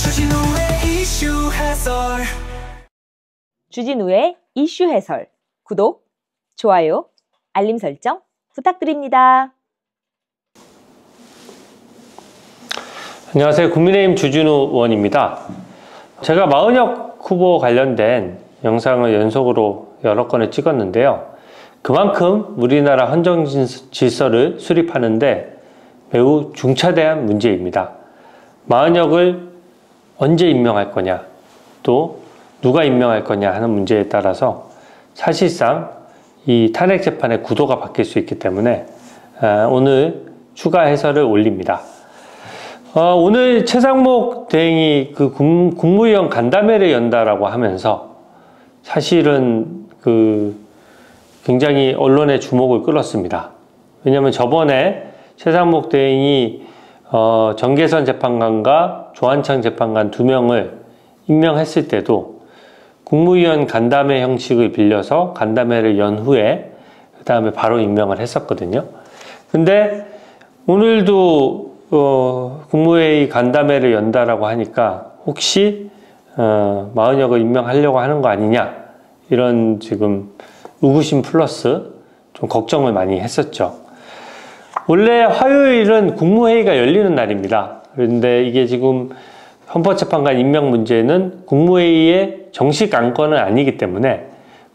주진우의 이슈 해설. 주진우의 이슈 해설. 구독, 좋아요, 알림 설정 부탁드립니다. 안녕하세요. 국민의힘 주진우 의원입니다. 제가 마은혁 후보 관련된 영상을 연속으로 여러 건을 찍었는데요. 그만큼 우리나라 헌정 질서를 수립하는데 매우 중차대한 문제입니다. 마은혁을 언제 임명할 거냐, 또 누가 임명할 거냐 하는 문제에 따라서 사실상 이 탄핵 재판의 구도가 바뀔 수 있기 때문에 오늘 추가 해설을 올립니다. 오늘 최상목 대행이 그 국무위원 간담회를 연다라고 하면서 사실은 굉장히 언론의 주목을 끌었습니다. 왜냐하면 저번에 최상목 대행이 정계선 재판관과 조한창 재판관 2명을 임명했을 때도 국무위원 간담회 형식을 빌려서 간담회를 연 후에 그 다음에 바로 임명을 했었거든요. 근데 오늘도 국무회의 간담회를 연다라고 하니까 혹시 마은혁을 임명하려고 하는 거 아니냐, 이런 지금 의구심 플러스 좀 걱정을 많이 했었죠. 원래 화요일은 국무회의가 열리는 날입니다. 그런데 이게 지금 헌법재판관 임명 문제는 국무회의의 정식 안건은 아니기 때문에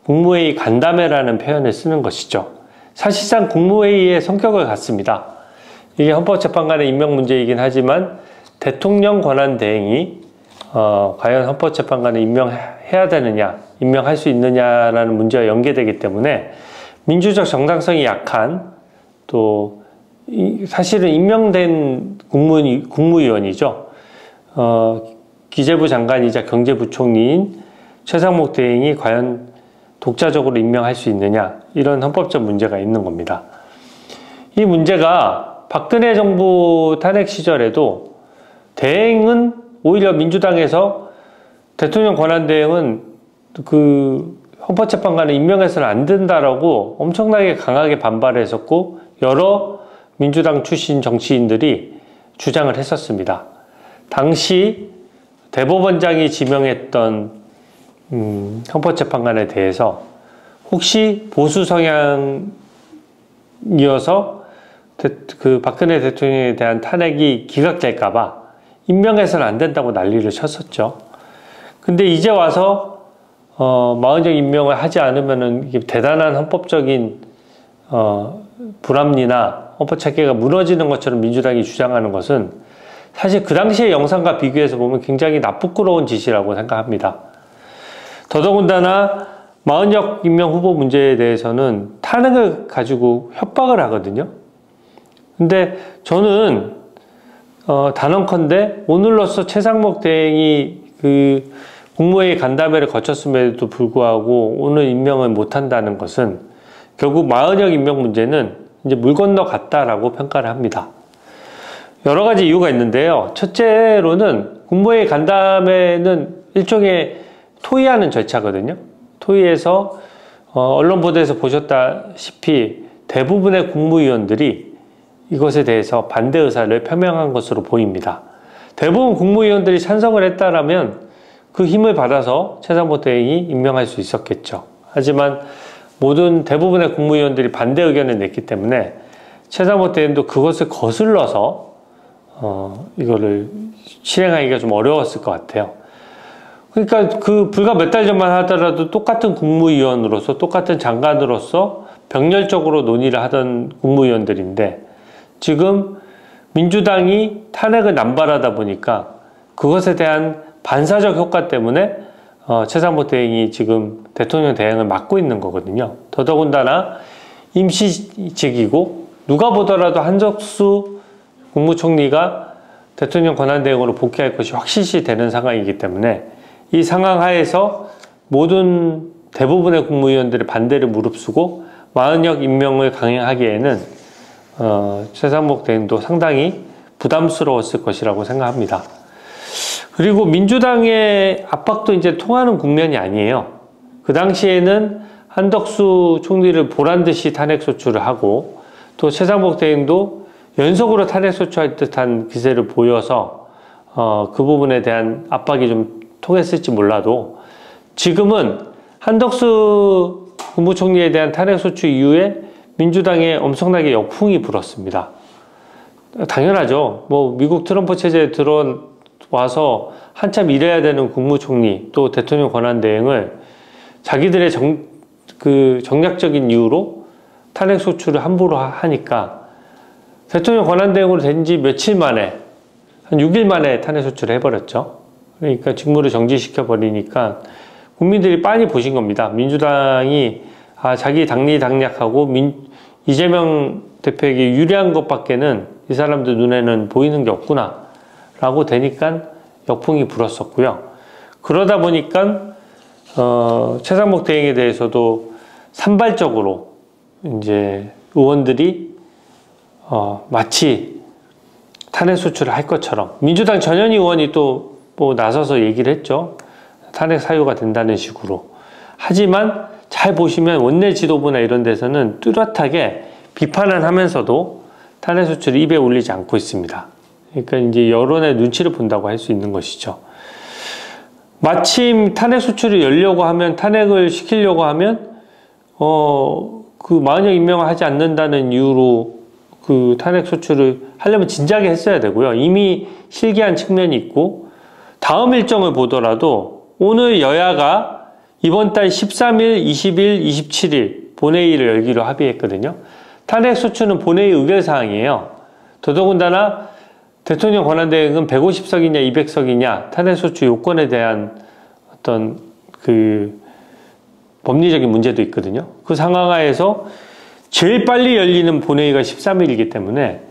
국무회의 간담회라는 표현을 쓰는 것이죠. 사실상 국무회의의 성격을 갖습니다. 이게 헌법재판관의 임명 문제이긴 하지만 대통령 권한 대행이 과연 헌법재판관을 임명해야 되느냐, 임명할 수 있느냐라는 문제와 연계되기 때문에 민주적 정당성이 약한, 또 사실은 임명된 국무위원이죠. 기재부 장관이자 경제부총리인 최상목 대행이 과연 독자적으로 임명할 수 있느냐, 이런 헌법적 문제가 있는 겁니다. 이 문제가 박근혜 정부 탄핵 시절에도 대행은 오히려 민주당에서 대통령 권한대행은 헌법재판관을 임명해서는 안 된다라고 엄청나게 강하게 반발했었고 여러 민주당 출신 정치인들이 주장을 했었습니다. 당시 대법원장이 지명했던 헌법재판관에 대해서 혹시 보수 성향이어서 박근혜 대통령에 대한 탄핵이 기각될까봐 임명해서는 안 된다고 난리를 쳤었죠. 근데 이제 와서 마은혁 임명을 하지 않으면은 이게 대단한 헌법적인 불합리나 헌법체계가 무너지는 것처럼 민주당이 주장하는 것은 사실 그 당시의 영상과 비교해서 보면 굉장히 나쁘끄러운 짓이라고 생각합니다. 더더군다나 마은혁 임명 후보 문제에 대해서는 탄핵을 가지고 협박을 하거든요. 근데 저는 단언컨대 오늘로써 최상목 대행이 국무회의 간담회를 거쳤음에도 불구하고 오늘 임명을 못한다는 것은 결국 마은혁 임명 문제는 이제 물 건너갔다라고 평가를 합니다. 여러 가지 이유가 있는데요. 첫째로는 국무회의 간담회는 일종의 토의하는 절차거든요. 토의에서 언론 보도에서 보셨다시피 대부분의 국무위원들이 이것에 대해서 반대 의사를 표명한 것으로 보입니다. 대부분 국무위원들이 찬성을 했다라면 그 힘을 받아서 최상목 대행이 임명할 수 있었겠죠. 하지만 대부분의 국무위원들이 반대 의견을 냈기 때문에 최상목 대행도 그것을 거슬러서 이거를 실행하기가 좀 어려웠을 것 같아요. 그러니까 불과 몇 달 전만 하더라도 똑같은 국무위원으로서, 똑같은 장관으로서 병렬적으로 논의를 하던 국무위원들인데 지금 민주당이 탄핵을 남발하다 보니까 그것에 대한 반사적 효과 때문에 최상목 대행이 지금 대통령 대행을 맡고 있는 거거든요. 더더군다나 임시직이고 누가 보더라도 한덕수 국무총리가 대통령 권한대행으로 복귀할 것이 확실시 되는 상황이기 때문에 이 상황 하에서 대부분의 국무위원들의 반대를 무릅쓰고 마은혁 임명을 강행하기에는 최상목 대행도 상당히 부담스러웠을 것이라고 생각합니다. 그리고 민주당의 압박도 이제 통하는 국면이 아니에요. 그 당시에는 한덕수 총리를 보란듯이 탄핵소추를 하고 또 최상목 대행도 연속으로 탄핵소추할 듯한 기세를 보여서 그 부분에 대한 압박이 좀 통했을지 몰라도 지금은 한덕수 국무총리에 대한 탄핵소추 이후에 민주당에 엄청나게 역풍이 불었습니다. 당연하죠. 뭐 미국 트럼프 체제에 들어와서 한참 일해야 되는 국무총리 또 대통령 권한대행을 자기들의 정략적인 이유로 탄핵소추를 함부로 하니까 대통령 권한대행으로 된 지 며칠 만에 한 6일 만에 탄핵소추를 해버렸죠. 그러니까 직무를 정지시켜버리니까 국민들이 빤히 보신 겁니다. 민주당이 자기 당리당략하고 이재명 대표에게 유리한 것밖에는 이 사람들 눈에는 보이는 게 없구나 라고 되니까 역풍이 불었었고요. 그러다 보니까 최상목 대행에 대해서도 산발적으로 이제 의원들이 마치 탄핵소추를 할 것처럼 민주당 전현희 의원이 또 뭐 나서서 얘기를 했죠. 탄핵 사유가 된다는 식으로. 하지만 잘 보시면 원내 지도부나 이런 데서는 뚜렷하게 비판을 하면서도 탄핵소추를 입에 올리지 않고 있습니다. 그러니까 이제 여론의 눈치를 본다고 할 수 있는 것이죠. 마침 탄핵소추를 열려고 하면, 탄핵을 시키려고 하면 그 만약 임명을 하지 않는다는 이유로 그 탄핵소추를 하려면 진작에 했어야 되고요. 이미 실기한 측면이 있고, 다음 일정을 보더라도 오늘 여야가 이번 달 13일, 20일, 27일 본회의를 열기로 합의했거든요. 탄핵소추는 본회의 의결사항이에요. 더더군다나 대통령 권한대행은 150석이냐 200석이냐 탄핵소추 요건에 대한 어떤 그 법리적인 문제도 있거든요. 그 상황 하에서 제일 빨리 열리는 본회의가 13일이기 때문에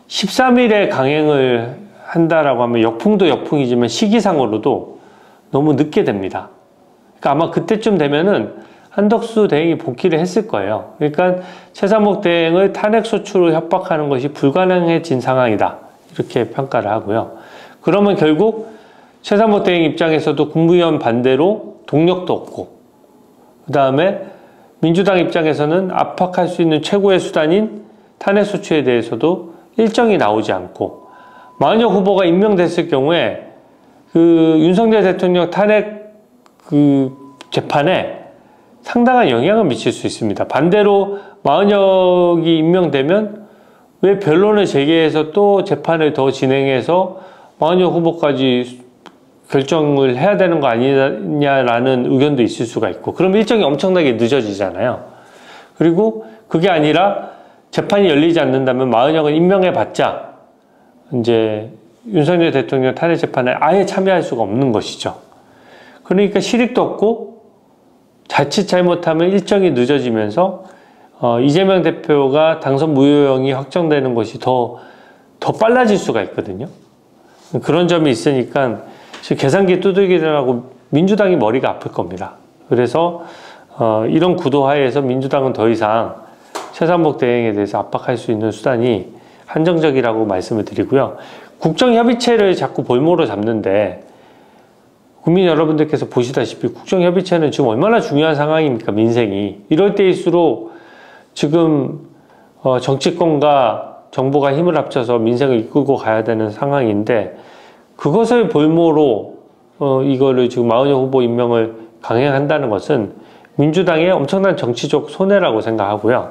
13일에 강행을 한다라고 하면 역풍도 역풍이지만 시기상으로도 너무 늦게 됩니다. 그러니까 아마 그때쯤 되면은 한덕수 대행이 복귀를 했을 거예요. 그러니까 최상목 대행을 탄핵소추로 협박하는 것이 불가능해진 상황이다. 이렇게 평가를 하고요. 그러면 결국 최상목 대행 입장에서도 국무위원 반대로 동력도 없고, 그 다음에 민주당 입장에서는 압박할 수 있는 최고의 수단인 탄핵소추에 대해서도 일정이 나오지 않고, 만약 후보가 임명됐을 경우에 그 윤석열 대통령 탄핵 그 재판에 상당한 영향을 미칠 수 있습니다. 반대로 마은혁이 임명되면 왜 변론을 제기해서 또 재판을 더 진행해서 마은혁 후보까지 결정을 해야 되는 거 아니냐라는 의견도 있을 수가 있고, 그럼 일정이 엄청나게 늦어지잖아요. 그리고 그게 아니라 재판이 열리지 않는다면 마은혁은 임명해봤자 이제 윤석열 대통령 탄핵 재판에 아예 참여할 수가 없는 것이죠. 그러니까 실익도 없고 자칫 잘못하면 일정이 늦어지면서 이재명 대표가 당선 무효형이 확정되는 것이 더 빨라질 수가 있거든요. 그런 점이 있으니까 계산기 두들기느라고 민주당이 머리가 아플 겁니다. 그래서 이런 구도 하에서 민주당은 더 이상 최상목 대행에 대해서 압박할 수 있는 수단이 한정적이라고 말씀을 드리고요. 국정협의체를 자꾸 볼모로 잡는데 국민 여러분들께서 보시다시피 국정협의체는 지금 얼마나 중요한 상황입니까? 민생이. 이럴 때일수록 지금 정치권과 정부가 힘을 합쳐서 민생을 이끌고 가야 되는 상황인데, 그것을 볼모로 이거를 지금 마은혁 후보 임명을 강행한다는 것은 민주당의 엄청난 정치적 손해라고 생각하고요.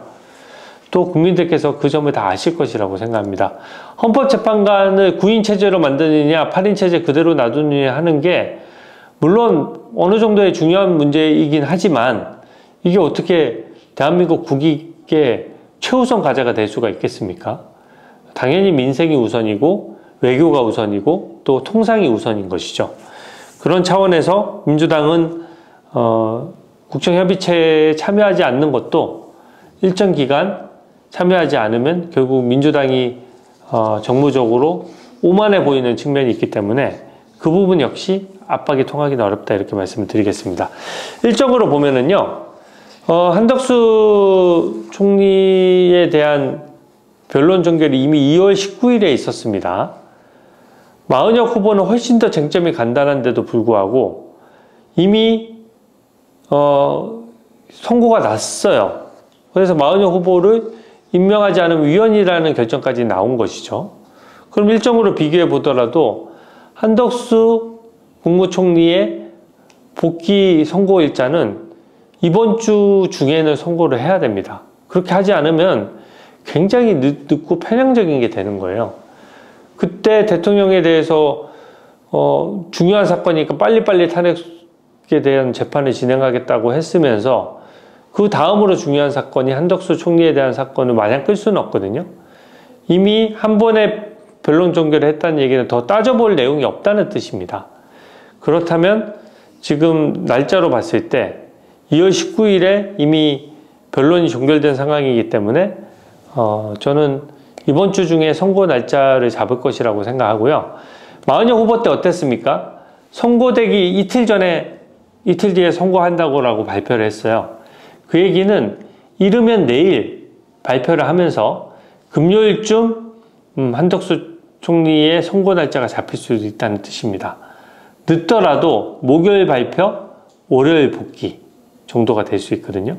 또 국민들께서 그 점을 다 아실 것이라고 생각합니다. 헌법재판관을 9인 체제로 만드느냐 8인 체제 그대로 놔두느냐 하는 게 물론 어느 정도의 중요한 문제이긴 하지만 이게 어떻게 대한민국 국익의 최우선 과제가 될 수가 있겠습니까? 당연히 민생이 우선이고 외교가 우선이고 또 통상이 우선인 것이죠. 그런 차원에서 민주당은 국정협의체에 참여하지 않는 것도 일정 기간 참여하지 않으면 결국 민주당이 정무적으로 오만해 보이는 측면이 있기 때문에 그 부분 역시 압박이 통하기는 어렵다 이렇게 말씀을 드리겠습니다. 일적으로 보면은요, 한덕수 총리에 대한 변론 종결이 이미 2월 19일에 있었습니다. 마은혁 후보는 훨씬 더 쟁점이 간단한데도 불구하고 이미 선고가 났어요. 그래서 마은혁 후보를 임명하지 않으면 위헌이라는 결정까지 나온 것이죠. 그럼 일정으로 비교해 보더라도 한덕수 국무총리의 복귀 선고일자는 이번 주 중에는 선고를 해야 됩니다. 그렇게 하지 않으면 굉장히 늦고 편향적인 게 되는 거예요. 그때 대통령에 대해서 중요한 사건이니까 빨리빨리 탄핵에 대한 재판을 진행하겠다고 했으면서 그 다음으로 중요한 사건이 한덕수 총리에 대한 사건을 마냥 끌 수는 없거든요. 이미 한 번에 변론 종결을 했다는 얘기는 더 따져볼 내용이 없다는 뜻입니다. 그렇다면 지금 날짜로 봤을 때 2월 19일에 이미 변론이 종결된 상황이기 때문에 저는 이번 주 중에 선고 날짜를 잡을 것이라고 생각하고요. 마은혁 후보 때 어땠습니까? 선고되기 이틀 뒤에 선고한다고 발표를 했어요. 그 얘기는 이르면 내일 발표를 하면서 금요일쯤 한덕수 총리의 선고 날짜가 잡힐 수도 있다는 뜻입니다. 늦더라도 목요일 발표, 월요일 복귀 정도가 될 수 있거든요.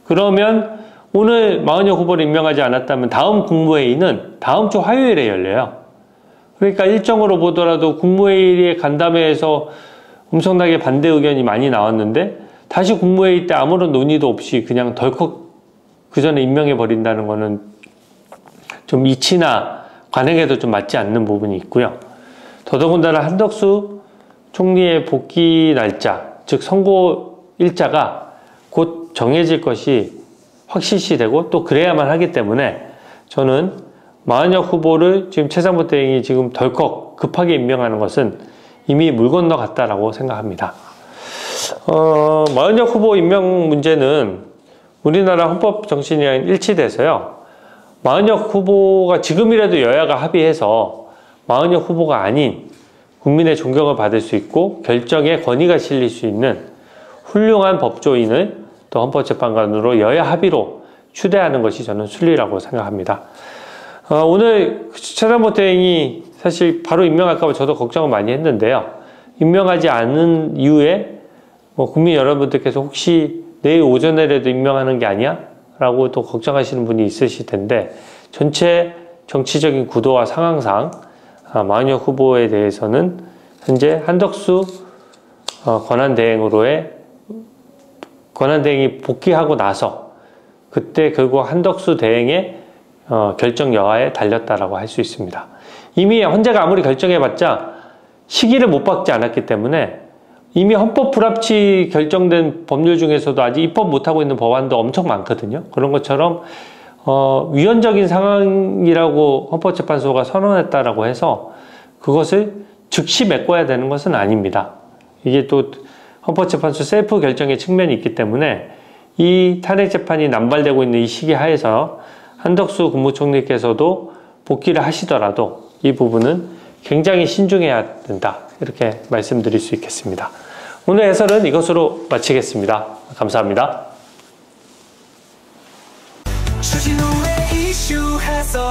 그러면 오늘 마은혁 후보를 임명하지 않았다면 다음 국무회의는 다음 주 화요일에 열려요. 그러니까 일정으로 보더라도 국무회의에 간담회에서 엄청나게 반대 의견이 많이 나왔는데 다시 국무회의 때 아무런 논의도 없이 그냥 덜컥 그 전에 임명해 버린다는 거는 좀 이치나 관행에도 좀 맞지 않는 부분이 있고요. 더더군다나 한덕수 총리의 복귀 날짜, 즉 선고 일자가 곧 정해질 것이 확실시되고 또 그래야만 하기 때문에 저는 마은혁 후보를 지금 최상무 대행이 지금 덜컥 급하게 임명하는 것은 이미 물 건너갔다라고 생각합니다. 마은혁 후보 임명 문제는 우리나라 헌법 정신이랑 일치돼서요. 마은혁 후보가 지금이라도 여야가 합의해서 마은혁 후보가 아닌 국민의 존경을 받을 수 있고 결정에 권위가 실릴 수 있는 훌륭한 법조인을 또 헌법재판관으로 여야 합의로 추대하는 것이 저는 순리라고 생각합니다. 오늘 최상무 대행이 사실 바로 임명할까 봐 저도 걱정을 많이 했는데요. 임명하지 않은 이유에 국민 여러분들께서 혹시 내일 오전에라도 임명하는 게 아니야? 라고 또 걱정하시는 분이 있으실 텐데 전체 정치적인 구도와 상황상 마은혁 후보에 대해서는 현재 한덕수 권한대행이 복귀하고 나서 그때 결국 한덕수 대행의 결정 여하에 달렸다라고 할 수 있습니다. 이미 헌재가 아무리 결정해봤자 시기를 못 박지 않았기 때문에 이미 헌법 불합치 결정된 법률 중에서도 아직 입법 못하고 있는 법안도 엄청 많거든요. 그런 것처럼 위헌적인 상황이라고 헌법재판소가 선언했다라고 해서 그것을 즉시 메꿔야 되는 것은 아닙니다. 이게 또 헌법재판소 셀프 결정의 측면이 있기 때문에 이 탄핵재판이 남발되고 있는 이 시기 하에서 한덕수 국무총리께서도 복귀를 하시더라도 이 부분은 굉장히 신중해야 된다. 이렇게 말씀드릴 수 있겠습니다. 오늘 해설은 이것으로 마치겠습니다. 감사합니다. 주진우의 이슈 해설